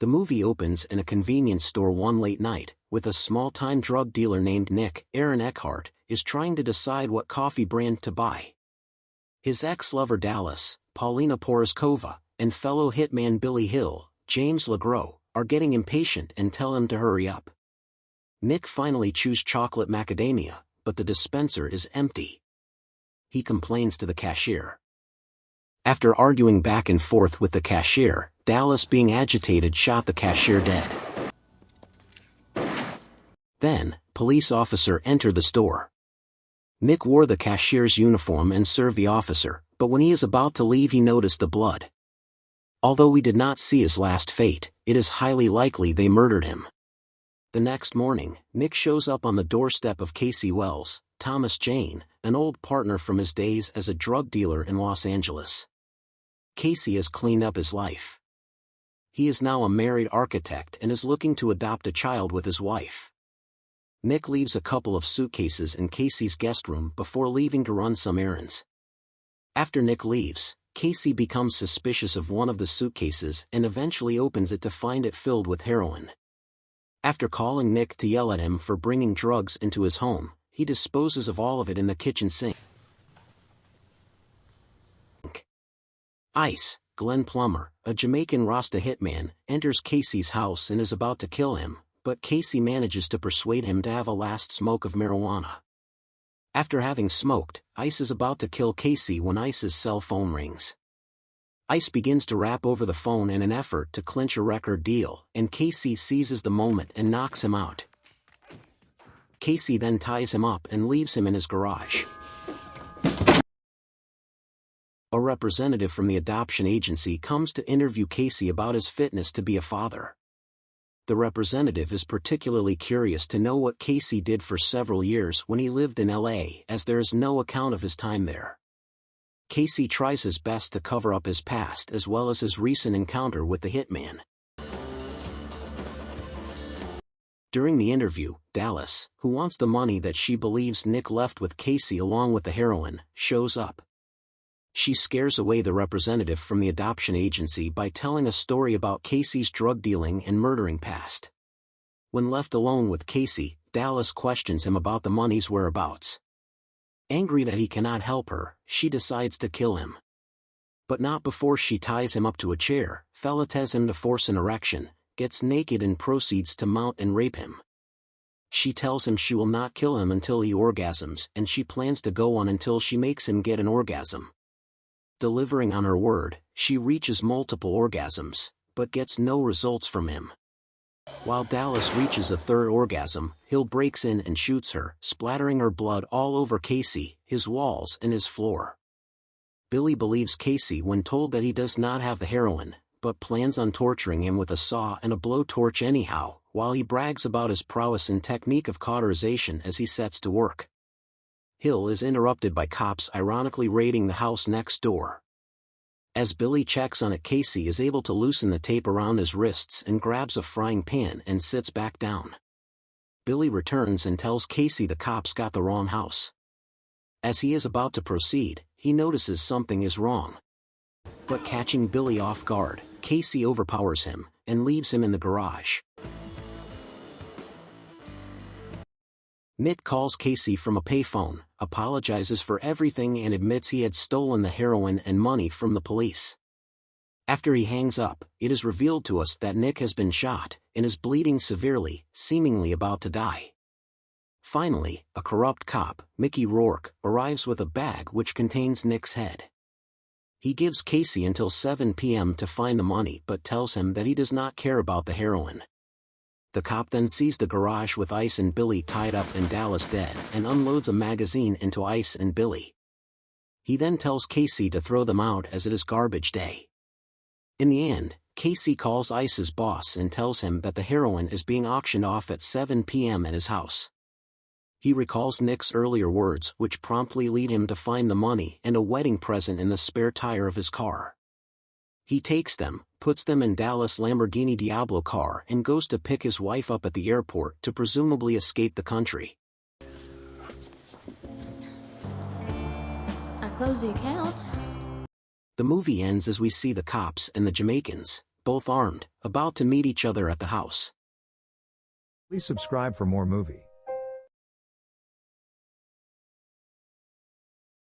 The movie opens in a convenience store one late night, with a small-time drug dealer named Nick. Aaron Eckhart is trying to decide what coffee brand to buy. His ex-lover Dallas, Paulina Poroskova, and fellow hitman Billy Hill, James LeGros, are getting impatient and tell him to hurry up. Nick finally chews chocolate macadamia, but the dispenser is empty. He complains to the cashier. After arguing back and forth with the cashier, Dallas, being agitated, shot the cashier dead. Then, police officer entered the store. Nick wore the cashier's uniform and served the officer, but when he is about to leave he noticed the blood. Although we did not see his last fate, it is highly likely they murdered him. The next morning, Nick shows up on the doorstep of Casey Wells, Thomas Jane, an old partner from his days as a drug dealer in Los Angeles. Casey has cleaned up his life. He is now a married architect and is looking to adopt a child with his wife. Nick leaves a couple of suitcases in Casey's guest room before leaving to run some errands. After Nick leaves, Casey becomes suspicious of one of the suitcases and eventually opens it to find it filled with heroin. After calling Nick to yell at him for bringing drugs into his home, he disposes of all of it in the kitchen sink. Ice, Glenn Plummer, a Jamaican Rasta hitman, enters Casey's house and is about to kill him, but Casey manages to persuade him to have a last smoke of marijuana. After having smoked, Ice is about to kill Casey when Ice's cell phone rings. Ice begins to rap over the phone in an effort to clinch a record deal, and Casey seizes the moment and knocks him out. Casey then ties him up and leaves him in his garage. A representative from the adoption agency comes to interview Casey about his fitness to be a father. The representative is particularly curious to know what Casey did for several years when he lived in LA, as there is no account of his time there. Casey tries his best to cover up his past as well as his recent encounter with the hitman. During the interview, Dallas, who wants the money that she believes Nick left with Casey along with the heroin, shows up. She scares away the representative from the adoption agency by telling a story about Casey's drug dealing and murdering past. When left alone with Casey, Dallas questions him about the money's whereabouts. Angry that he cannot help her, she decides to kill him. But not before she ties him up to a chair, fellates him to force an erection, gets naked and proceeds to mount and rape him. She tells him she will not kill him until he orgasms, and she plans to go on until she makes him get an orgasm. Delivering on her word, she reaches multiple orgasms, but gets no results from him. While Dallas reaches a third orgasm, Hill breaks in and shoots her, splattering her blood all over Casey, his walls and his floor. Billy believes Casey when told that he does not have the heroin, but plans on torturing him with a saw and a blowtorch anyhow, while he brags about his prowess and technique of cauterization as he sets to work. Hill is interrupted by cops ironically raiding the house next door. As Billy checks on it, Casey is able to loosen the tape around his wrists and grabs a frying pan and sits back down. Billy returns and tells Casey the cops got the wrong house. As he is about to proceed, he notices something is wrong. But catching Billy off guard, Casey overpowers him and leaves him in the garage. Nick calls Casey from a payphone, apologizes for everything and admits he had stolen the heroin and money from the police. After he hangs up, it is revealed to us that Nick has been shot and is bleeding severely, seemingly about to die. Finally, a corrupt cop, Mickey Rourke, arrives with a bag which contains Nick's head. He gives Casey until 7 p.m. to find the money but tells him that he does not care about the heroin. The cop then sees the garage with Ice and Billy tied up and Dallas dead and unloads a magazine into Ice and Billy. He then tells Casey to throw them out as it is garbage day. In the end, Casey calls Ice's boss and tells him that the heroin is being auctioned off at 7 p.m. at his house. He recalls Nick's earlier words, which promptly lead him to find the money and a wedding present in the spare tire of his car. He takes them, puts them in Dallas' Lamborghini Diablo car and goes to pick his wife up at the airport to presumably escape the country. I closed the account. The movie ends as we see the cops and the Jamaicans, both armed, about to meet each other at the house. Please subscribe for more movie